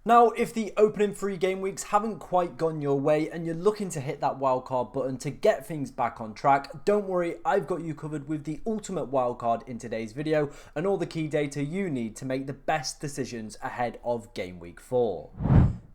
Now, if the opening 3 game weeks haven't quite gone your way and you're looking to hit that wildcard button to get things back on track, don't worry, I've got you covered with the ultimate wildcard in today's video and all the key data you need to make the best decisions ahead of game week 4.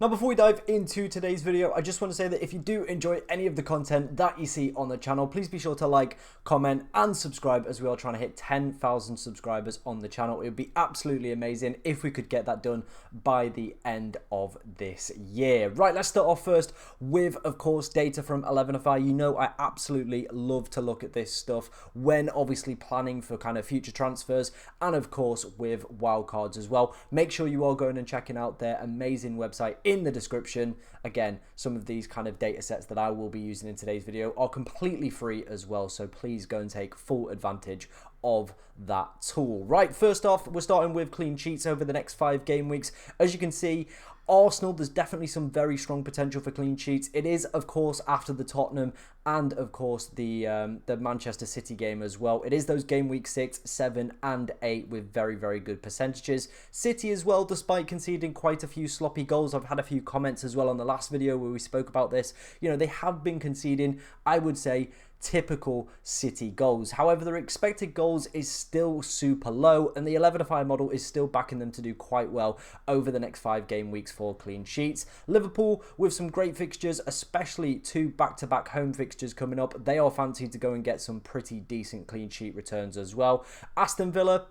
Now, before we dive into today's video, I just want to say that if you do enjoy any of the content that you see on the channel, please be sure to like, comment, and subscribe as we are trying to hit 10,000 subscribers on the channel. It would be absolutely amazing if we could get that done by the end of this year. Right, let's start off first with, of course, data from 11FI. You know, I absolutely love to look at this stuff when obviously planning for kind of future transfers and, of course, with wildcards as well. Make sure you are going and checking out their amazing website in the description. Again, some of these kind of data sets that I will be using in today's video are completely free as well, so please go and take full advantage of that tool. Right, first off, we're starting with clean sheets over the next 5 game weeks. As you can see, Arsenal, there's definitely some very strong potential for clean sheets. It is, of course, after the Tottenham and, of course, the Manchester City game as well. It is those game week 6, 7, and 8 with very, very good percentages. City as well, despite conceding quite a few sloppy goals. I've had a few comments as well on the last video where we spoke about this. You know, they have been conceding, I would say, typical City goals. However, their expected goals is still super low, and the 11FI model is still backing them to do quite well over the next 5 game weeks for clean sheets. Liverpool with some great fixtures, especially 2 back-to-back home fixtures coming up. They are fancied to go and get some pretty decent clean sheet returns as well. Aston Villa,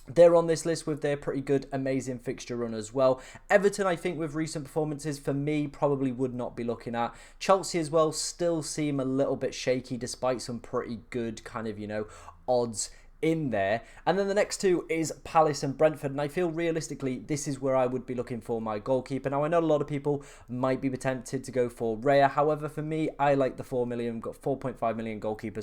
they're on this list with their pretty good, amazing fixture run as well. Everton, I think, with recent performances, for me, probably would not be looking at. Chelsea as well still seem a little bit shaky despite some pretty good kind of, you know, odds in there. And then the next 2 is Palace and Brentford, and I feel realistically this is where I would be looking for my goalkeeper. Now, I know a lot of people might be tempted to go for Raya. However, for me, I like the 4.5 million goalkeeper,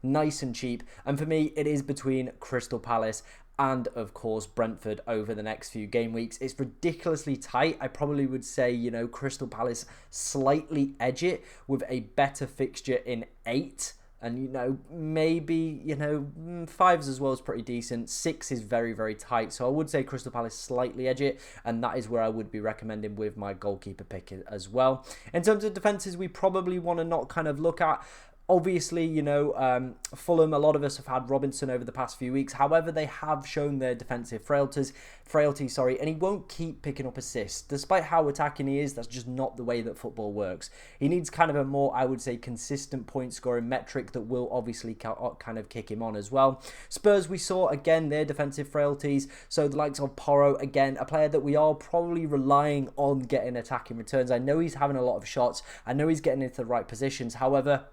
nice and cheap. And for me, it is between Crystal Palace and, of course, Brentford over the next few game weeks. It's ridiculously tight. I probably would say, you know, Crystal Palace slightly edge it with a better fixture in 8. And, you know, maybe, you know, 5s as well is pretty decent. 6 is very, very tight. So I would say Crystal Palace slightly edge it. And that is where I would be recommending with my goalkeeper pick as well. In terms of defences, we probably want to not kind of look at. Obviously, you know, Fulham, a lot of us have had Robinson over the past few weeks. However, they have shown their defensive frailty, and he won't keep picking up assists. Despite how attacking he is, that's just not the way that football works. He needs kind of a more, I would say, consistent point scoring metric that will obviously kind of kick him on as well. Spurs, we saw, again, their defensive frailties. So the likes of Porro, again, a player that we are probably relying on getting attacking returns. I know he's having a lot of shots. I know he's getting into the right positions. However,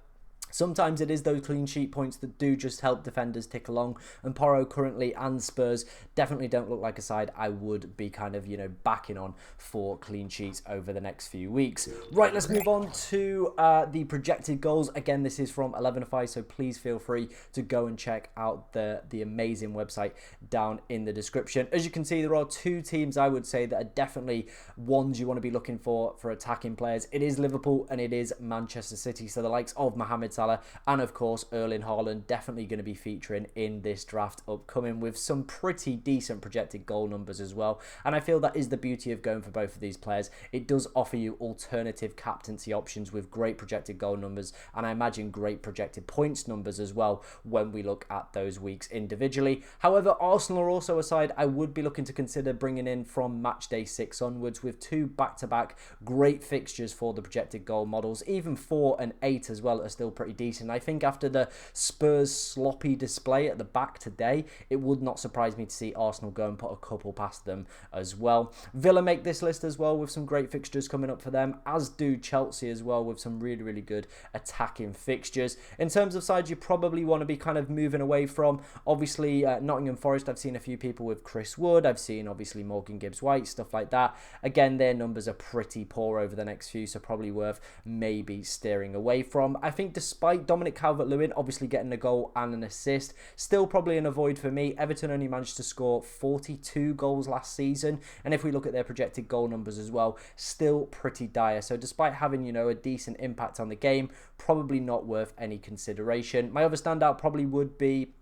sometimes it is those clean sheet points that do just help defenders tick along, and Porro currently and Spurs definitely don't look like a side I would be kind of, you know, backing on for clean sheets over the next few weeks. Right, let's move on to the projected goals. Again, this is from 11FI, so please feel free to go and check out the amazing website down in the description. As you can see, there are 2 teams I would say that are definitely ones you want to be looking for attacking players. It is Liverpool and it is Manchester City, so the likes of Mohamed Salah and, of course, Erling Haaland definitely going to be featuring in this draft upcoming with some pretty decent projected goal numbers as well. And I feel that is the beauty of going for both of these players. It does offer you alternative captaincy options with great projected goal numbers, and I imagine great projected points numbers as well when we look at those weeks individually. However, Arsenal are also a side I would be looking to consider bringing in from match day 6 onwards with 2 back-to-back great fixtures for the projected goal models. Even 4 and 8 as well are still pretty decent. I think after the Spurs sloppy display at the back today, it would not surprise me to see Arsenal go and put a couple past them as well. Villa make this list as well with some great fixtures coming up for them, as do Chelsea as well with some really, really good attacking fixtures. In terms of sides you probably want to be kind of moving away from, obviously Nottingham Forest, I've seen a few people with Chris Wood, I've seen obviously Morgan Gibbs-White, stuff like that. Again, their numbers are pretty poor over the next few, so probably worth maybe steering away from. I think despite Dominic Calvert-Lewin obviously getting a goal and an assist, still probably an avoid for me. Everton only managed to score 42 goals last season, and if we look at their projected goal numbers as well, still pretty dire. So despite having, you know, a decent impact on the game, probably not worth any consideration. My other standout probably would be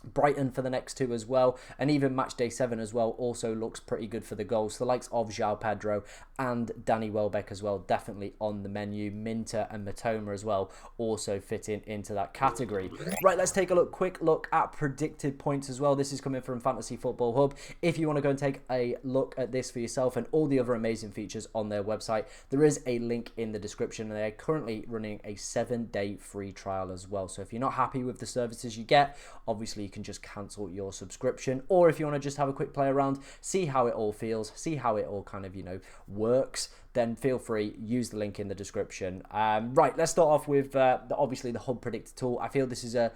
Brighton for the next 2 as well, and even match day 7 as well also looks pretty good for the goals. So the likes of João Pedro and Danny Welbeck as well definitely on the menu. Minter and Matoma as well also fitting into that category. Right, let's take a quick look at predicted points as well. This is coming from Fantasy Football Hub. If you want to go and take a look at this for yourself and all the other amazing features on their website, there is a link in the description, and they're currently running a 7-day free trial as well. So if you're not happy with the services you get, obviously you can just cancel your subscription, or if you want to just have a quick play around, see how it all feels, see how it all kind of, you know, works, then feel free, use the link in the description. Right, let's start off with obviously the Hub Predictor tool. I feel this is a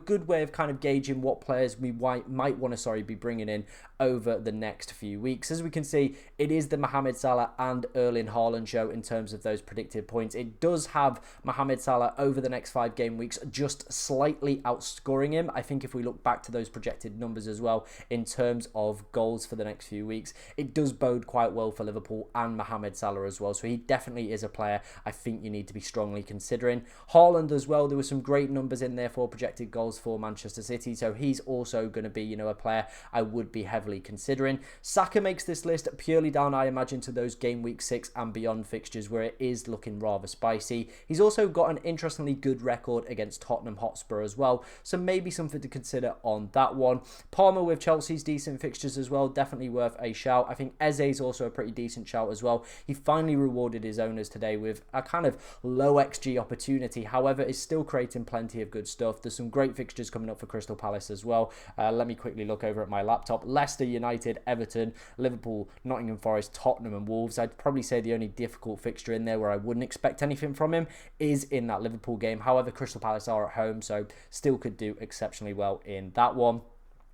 good way of kind of gauging what players we might want to be bringing in over the next few weeks. As we can see, it is the Mohamed Salah and Erling Haaland show in terms of those predicted points. It does have Mohamed Salah over the next 5 game weeks just slightly outscoring him. I think if we look back to those projected numbers as well in terms of goals for the next few weeks, it does bode quite well for Liverpool and Mohamed Salah as well. So he definitely is a player I think you need to be strongly considering. Haaland as well, there were some great numbers in there for projected goals for Manchester City, so he's also going to be, you know, a player I would be heavily considering. Saka makes this list purely down, I imagine, to those game week 6 and beyond fixtures where it is looking rather spicy. He's also got an interestingly good record against Tottenham Hotspur as well, so maybe something to consider on that one. Palmer with Chelsea's decent fixtures as well, definitely worth a shout. I think Eze's also a pretty decent shout as well. He finally rewarded his owners today with a kind of low XG opportunity, however is still creating plenty of good stuff. There's some great fixtures coming up for Crystal Palace as well. Let me quickly look over at my laptop. Leicester United, Everton, Liverpool, Nottingham Forest, Tottenham and Wolves. I'd probably say the only difficult fixture in there where I wouldn't expect anything from him is in that Liverpool game. However, Crystal Palace are at home, so still could do exceptionally well in that one.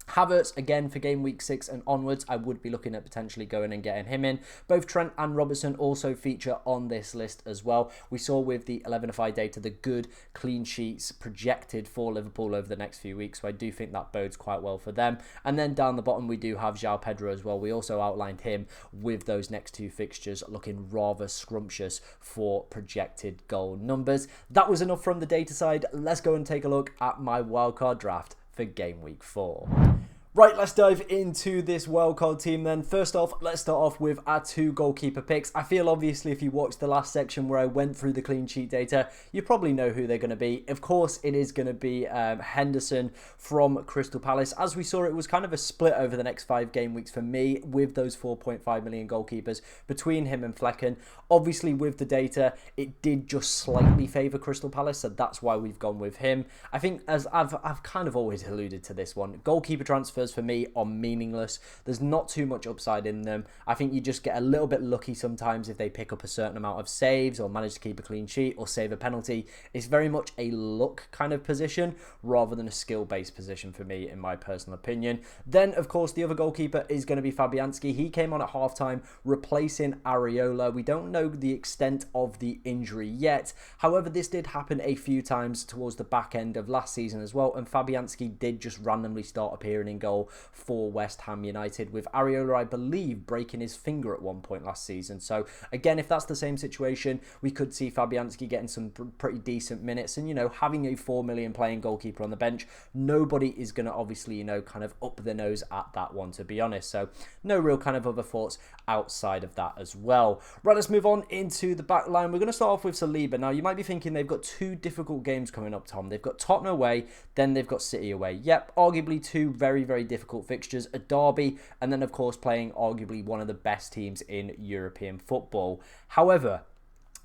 Havertz, again, for game week 6 and onwards, I would be looking at potentially going and getting him in. Both Trent and Robertson also feature on this list as well. We saw with the 11FI data the good clean sheets projected for Liverpool over the next few weeks, so I do think that bodes quite well for them. And then down the bottom we do have João Pedro as well. We also outlined him with those next 2 fixtures looking rather scrumptious for projected goal numbers. That was enough from the data side. Let's go and take a look at my wildcard draft for game week 4. Right, let's dive into this wildcard team then. First off, let's start off with our 2 goalkeeper picks. I feel obviously if you watched the last section where I went through the clean sheet data, you probably know who they're going to be. Of course, it is going to be Henderson from Crystal Palace. As we saw, it was kind of a split over the next 5 game weeks for me with those 4.5 million goalkeepers between him and Flecken. Obviously, with the data, it did just slightly favour Crystal Palace, so that's why we've gone with him. I think, as I've kind of always alluded to this one, goalkeeper transfers for me are meaningless. There's not too much upside in them. I think you just get a little bit lucky sometimes if they pick up a certain amount of saves or manage to keep a clean sheet or save a penalty. It's very much a luck kind of position rather than a skill-based position for me, in my personal opinion. Then, of course, the other goalkeeper is going to be Fabianski. He came on at halftime replacing Areola. We don't know the extent of the injury yet. However, this did happen a few times towards the back end of last season as well, and Fabianski did just randomly start appearing in goal for West Ham United, with Areola, I believe, breaking his finger at one point last season. So again, if that's the same situation, we could see Fabianski getting some pretty decent minutes, and, you know, having a 4 million playing goalkeeper on the bench, nobody is going to obviously, you know, kind of up their nose at that one, to be honest. So no real kind of other thoughts outside of that as well. Right, let's move on into the back line. We're going to start off with Saliba. Now, you might be thinking they've got 2 difficult games coming up, Tom. They've got Tottenham away, then they've got City away. Yep, arguably 2 very, very difficult fixtures, a derby, and then of course playing arguably one of the best teams in European football. However,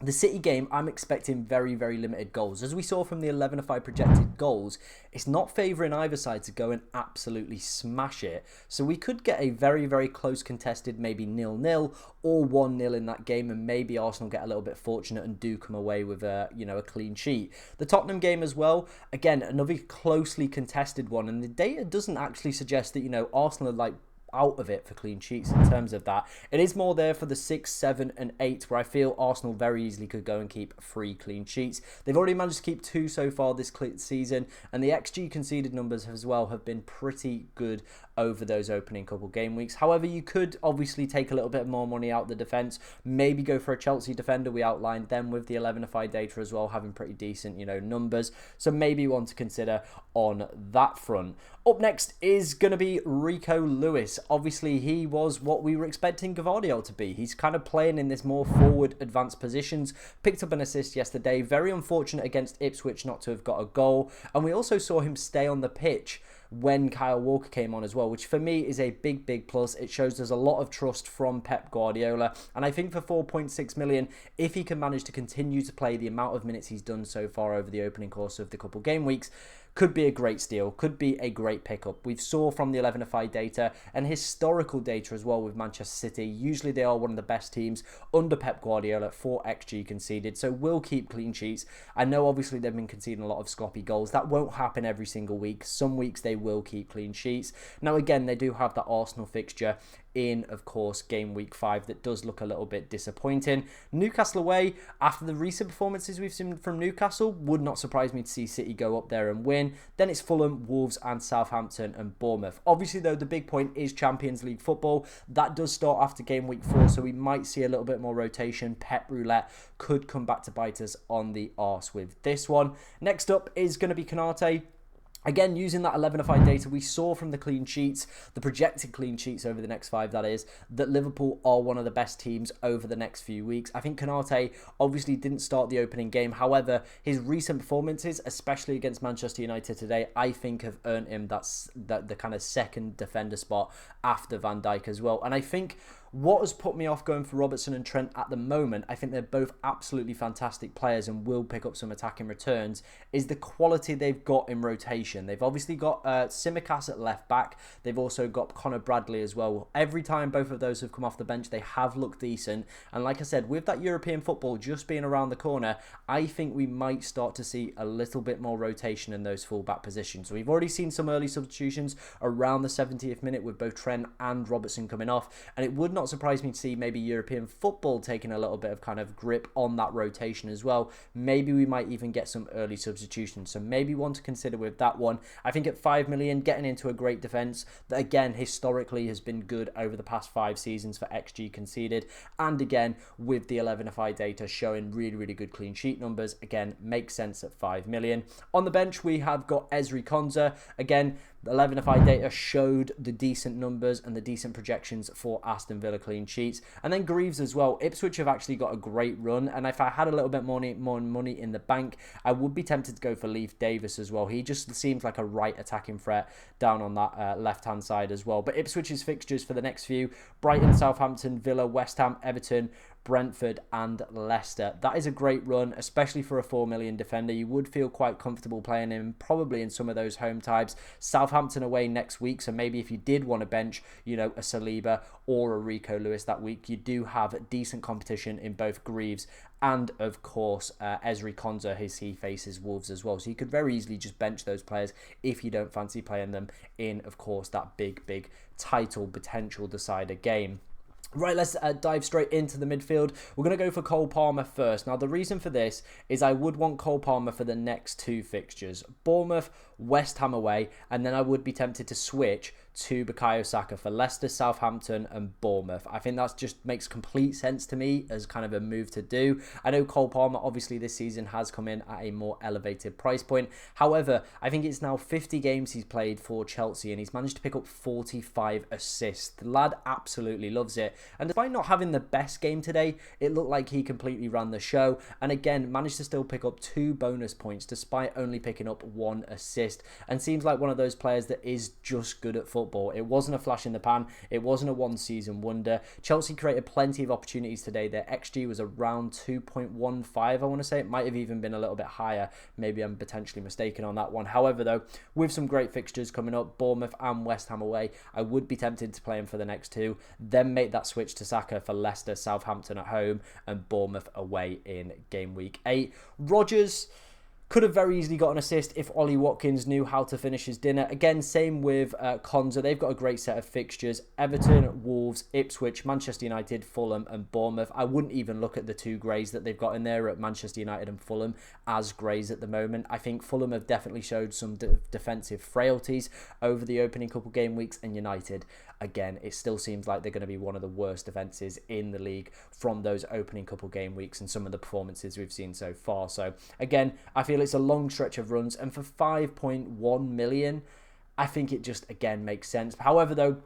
the City game, I'm expecting very, very limited goals. As we saw from the 11-5 projected goals, it's not favouring either side to go and absolutely smash it. So we could get a very, very close contested, maybe 0-0 or 1-0 in that game, and maybe Arsenal get a little bit fortunate and do come away with a clean sheet. The Tottenham game as well, again, another closely contested one, and the data doesn't actually suggest that, you know, Arsenal are like out of it for clean sheets in terms of that. It is more there for the 6, 7 and 8 where I feel Arsenal very easily could go and keep 3 clean sheets. They've already managed to keep 2 so far this season, and the XG conceded numbers as well have been pretty good over those opening couple game weeks. However, you could obviously take a little bit more money out the defence, maybe go for a Chelsea defender. We outlined them with the 11FI data as well, having pretty decent, numbers. So maybe one to consider on that front. Up next is going to be Rico Lewis. Obviously, he was what we were expecting Gvardiol to be. He's kind of playing in this more forward advanced positions. Picked up an assist yesterday. Very unfortunate against Ipswich not to have got a goal. And we also saw him stay on the pitch when Kyle Walker came on as well, which for me is a big plus. It shows there's a lot of trust from Pep Guardiola, and I think for 4.6 million, if he can manage to continue to play the amount of minutes he's done so far over the opening course of the couple game weeks, could be a great steal, could be a great pickup. We've saw from the 11FI data and historical data as well with Manchester City. Usually they are one of the best teams under Pep Guardiola for XG conceded, so will keep clean sheets. I know obviously they've been conceding a lot of sloppy goals. That won't happen every single week. Some weeks they will keep clean sheets. Now again, they do have that Arsenal fixture in, of course, game week 5 that does look a little bit disappointing. Newcastle away, after the recent performances we've seen from Newcastle, would not surprise me to see City go up there and win. Then it's Fulham, Wolves and Southampton and Bournemouth. Obviously though, the big point is Champions League football. That does start after game week 4, so we might see a little bit more rotation. Pep Roulette could come back to bite us on the arse with this one. Next up is going to be Konate. Again, using that 11FI data, we saw from the clean sheets, the projected clean sheets over the next 5, that is, that Liverpool are one of the best teams over the next few weeks. I think Konate obviously didn't start the opening game. However, his recent performances, especially against Manchester United today, I think have earned him the kind of second defender spot after Van Dijk as well. And I think what has put me off going for Robertson and Trent at the moment, I think they're both absolutely fantastic players and will pick up some attacking returns, is the quality they've got in rotation. They've obviously got Tsimikas at left back. They've also got Connor Bradley as well. Every time both of those have come off the bench, they have looked decent. And like I said, with that European football just being around the corner, I think we might start to see a little bit more rotation in those full-back positions. So we've already seen some early substitutions around the 70th minute with both Trent and Robertson coming off. And it would not surprise me to see maybe European football taking a little bit of kind of grip on that rotation as well. Maybe we might even get some early substitutions, so maybe one to consider with that one. I think at 5 million, getting into a great defence that again historically has been good over the past 5 seasons for XG conceded, and again with the 11FI data showing really good clean sheet numbers, again makes sense at 5 million. On the bench we have got Ezri Konsa. Again, the 11FI data showed the decent numbers and the decent projections for Aston Villa clean sheets. And then Greaves as well. Ipswich have actually got a great run, and if I had a little bit more money in the bank, I would be tempted to go for Leif Davis as well. He just seems like a right attacking threat down on that left-hand side as well. But Ipswich's fixtures for the next few: Brighton, Southampton, Villa, West Ham, Everton, Brentford and Leicester. That is a great run, especially for a 4 million defender. You would feel quite comfortable playing him probably in some of those home types. Southampton away next week, so maybe if you did want to bench, a Saliba or a Rico Lewis that week, you do have decent competition in both Greaves and of course Ezri Konsa as he faces Wolves as well. So you could very easily just bench those players if you don't fancy playing them in, of course, that big title potential decider game. Right, let's dive straight into the midfield. We're going to go for Cole Palmer first. Now, the reason for this is I would want Cole Palmer for the next 2 fixtures. Bournemouth, West Ham away, and then I would be tempted to switch to Bukayo Saka for Leicester, Southampton and Bournemouth. I think that just makes complete sense to me as kind of a move to do. I know Cole Palmer obviously this season has come in at a more elevated price point. However, I think it's now 50 games he's played for Chelsea and he's managed to pick up 45 assists. The lad absolutely loves it. And despite not having the best game today, it looked like he completely ran the show. And again, managed to still pick up 2 bonus points despite only picking up 1 assist. And seems like one of those players that is just good at football. It wasn't a flash in the pan. It wasn't a one-season wonder. Chelsea created plenty of opportunities today. Their XG was around 2.15, I want to say. It might have even been a little bit higher. Maybe I'm potentially mistaken on that one. However, though, with some great fixtures coming up, Bournemouth and West Ham away, I would be tempted to play him for the next 2. Then make that switch to Saka for Leicester, Southampton at home, and Bournemouth away in game week 8. Rodgers, Could have very easily got an assist if Ollie Watkins knew how to finish his dinner. Again, same with Konza. They've got a great set of fixtures. Everton, Wolves, Ipswich, Manchester United, Fulham and Bournemouth. I wouldn't even look at the two greys that they've got in there at Manchester United and Fulham as greys at the moment. I think Fulham have definitely showed some defensive frailties over the opening couple game weeks, and United, again, it still seems like they're going to be one of the worst defences in the league from those opening couple game weeks and some of the performances we've seen so far. So again, I feel it's a long stretch of runs, and for 5.1 million, I think it just, again, makes sense. However, though,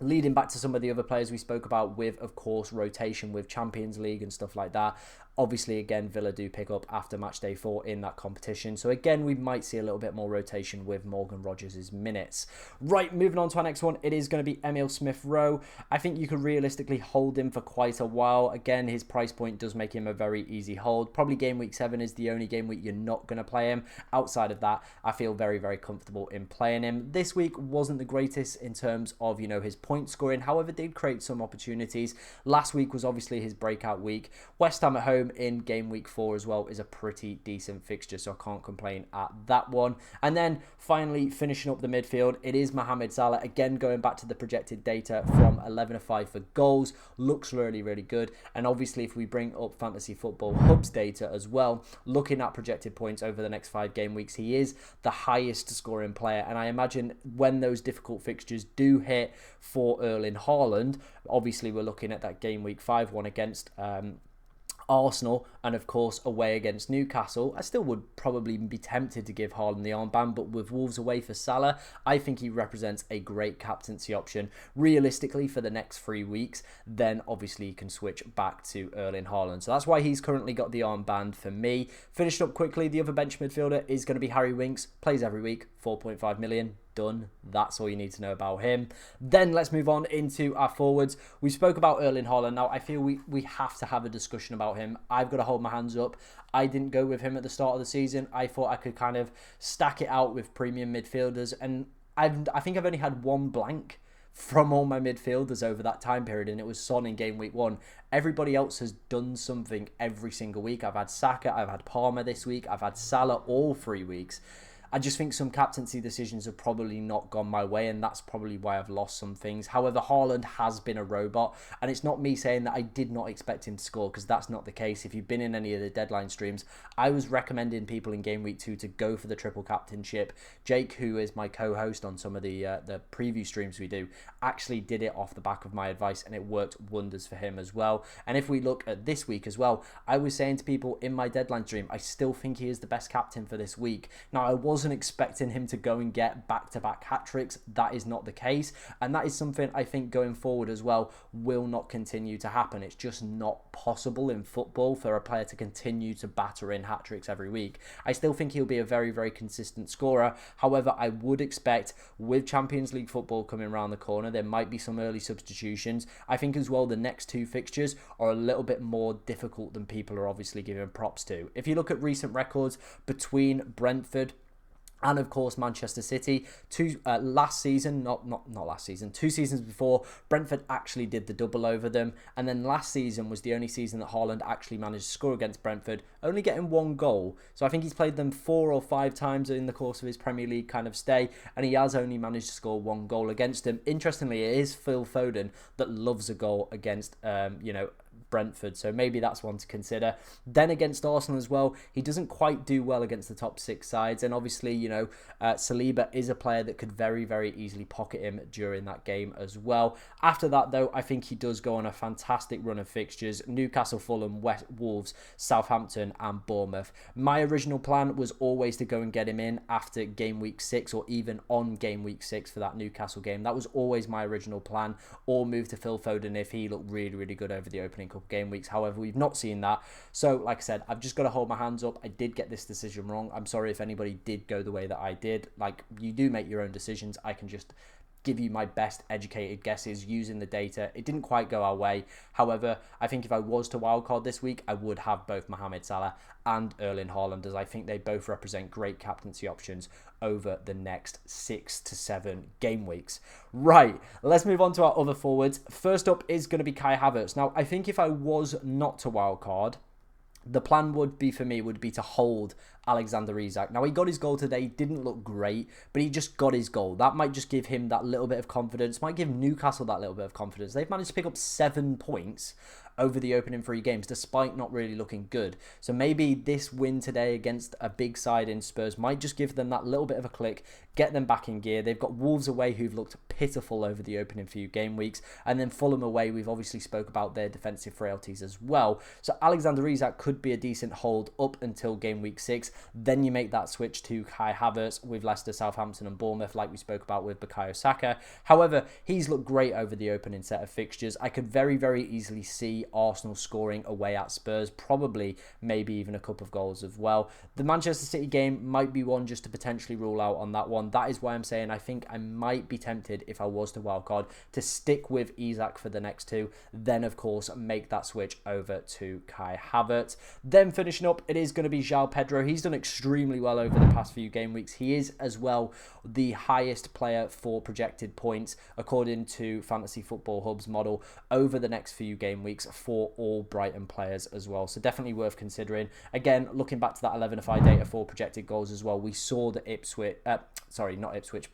leading back to some of the other players we spoke about with, of course, rotation with Champions League and stuff like that. Obviously, again, Villa do pick up after match day 4 in that competition. So again, we might see a little bit more rotation with Morgan Rogers' minutes. Right, moving on to our next one. It is going to be Emile Smith-Rowe. I think you could realistically hold him for quite a while. Again, his price point does make him a very easy hold. Probably game week 7 is the only game week you're not going to play him. Outside of that, I feel very, very comfortable in playing him. This week wasn't the greatest in terms of, you know, his point scoring. However, did create some opportunities. Last week was obviously his breakout week. West Ham at home in game week 4 as well is a pretty decent fixture, so I can't complain at that one. And then finally finishing up the midfield, it is Mohamed Salah. Again, going back to the projected data from 11 of 5 for goals, looks really, really good. And obviously if we bring up Fantasy Football Hub's data as well, looking at projected points over the next 5 game weeks, he is the highest scoring player. And I imagine when those difficult fixtures do hit for Erling Haaland, obviously we're looking at that game week 5 one against Arsenal, and of course away against Newcastle. I still would probably be tempted to give Haaland the armband, but with Wolves away for Salah, I think he represents a great captaincy option. Realistically, for the next 3 weeks, then obviously you can switch back to Erling Haaland. So that's why he's currently got the armband for me. Finished up quickly, the other bench midfielder is going to be Harry Winks. Plays every week, 4.5 million. Done. That's all you need to know about him. Then let's move on into our forwards. We spoke about Erling Haaland. Now, I feel we have to have a discussion about him. I've got to hold my hands up. I didn't go with him at the start of the season. I thought I could kind of stack it out with premium midfielders, and I think I've only had one blank from all my midfielders over that time period, and it was Son in game week 1. Everybody else has done something every single week. I've had Saka, I've had Palmer this week, I've had Salah all 3 weeks. I just think some captaincy decisions have probably not gone my way, and that's probably why I've lost some things. However, Haaland has been a robot, and it's not me saying that I did not expect him to score, because that's not the case. If you've been in any of the deadline streams, I was recommending people in game week 2 to go for the triple captainship. Jake, who is my co-host on some of the preview streams we do, actually did it off the back of my advice, and it worked wonders for him as well. And if we look at this week as well, I was saying to people in my deadline stream, I still think he is the best captain for this week. Now, I wasn't expecting him to go and get back-to-back hat-tricks. That is not the case, and that is something I think going forward as well will not continue to happen. It's just not possible in football for a player to continue to batter in hat-tricks every week. I still think he'll be a very, very consistent scorer. However, I would expect with Champions League football coming around the corner, there might be some early substitutions. I think as well the next 2 fixtures are a little bit more difficult than people are obviously giving props to. If you look at recent records between Brentford and of course Manchester City, 2 seasons before, Brentford actually did the double over them, and then last season was the only season that Haaland actually managed to score against Brentford, only getting 1 goal. So I think he's played them 4 or 5 times in the course of his Premier League kind of stay, and he has only managed to score 1 goal against them. Interestingly, it is Phil Foden that loves a goal against Brentford, so maybe that's one to consider. Then against Arsenal as well, he doesn't quite do well against the top 6 sides, and obviously, Saliba is a player that could very, very easily pocket him during that game as well. After that, though, I think he does go on a fantastic run of fixtures: Newcastle, Fulham, Wolves, Southampton and Bournemouth. My original plan was always to go and get him in after game week 6, or even on game week 6 for that Newcastle game. That was always my original plan, or move to Phil Foden if he looked really, really good over the opening couple game weeks. However, we've not seen that, so like I said, I've just got to hold my hands up. I did get this decision wrong. I'm sorry if anybody did go the way that I did. Like, you do make your own decisions. I can just give you my best educated guesses using the data. It didn't quite go our way. However, I think if I was to wildcard this week, I would have both Mohamed Salah and Erling Haaland, as I think they both represent great captaincy options over the next 6 to 7 game weeks. Right, let's move on to our other forwards. First up is going to be Kai Havertz. Now, I think if I was not to wildcard, The plan would be for me would be to hold Alexander Isak. Now, he got his goal today, didn't look great, but he just got his goal. That might just give him that little bit of confidence, might give Newcastle that little bit of confidence. They've managed to pick up 7 points over the opening 3 games, despite not really looking good. So maybe this win today against a big side in Spurs might just give them that little bit of a click, get them back in gear. They've got Wolves away, who've looked pitiful over the opening few game weeks, and then Fulham away. We've obviously spoke about their defensive frailties as well. So Alexander Isak could be a decent hold up until game week 6. Then you make that switch to Kai Havertz with Leicester, Southampton and Bournemouth, like we spoke about with Bukayo Saka. However, he's looked great over the opening set of fixtures. I could very, very easily see Arsenal scoring away at Spurs, probably maybe even a couple of goals as well. The Manchester City game might be one just to potentially rule out on that one. That is why I'm saying I think I might be tempted, if I was to wildcard, to stick with Isak for the next 2, then of course make that switch over to Kai Havertz. Then finishing up, it is going to be João Pedro. He's done extremely well over the past few game weeks. He is as well the highest player for projected points according to Fantasy Football Hub's model over the next few game weeks for all Brighton players as well. So definitely worth considering. Again, looking back to that 11FI data for projected goals as well, we saw that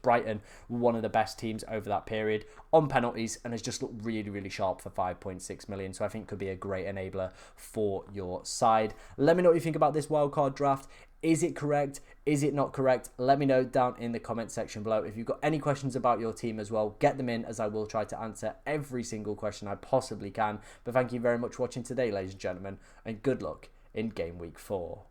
Brighton were one of the best teams over that period on penalties and has just looked really, really sharp for 5.6 million. So I think could be a great enabler for your side. Let me know what you think about this wildcard draft. Is it correct? Is it not correct? Let me know down in the comment section below. If you've got any questions about your team as well, get them in, as I will try to answer every single question I possibly can. But thank you very much for watching today, ladies and gentlemen, and good luck in game week 4.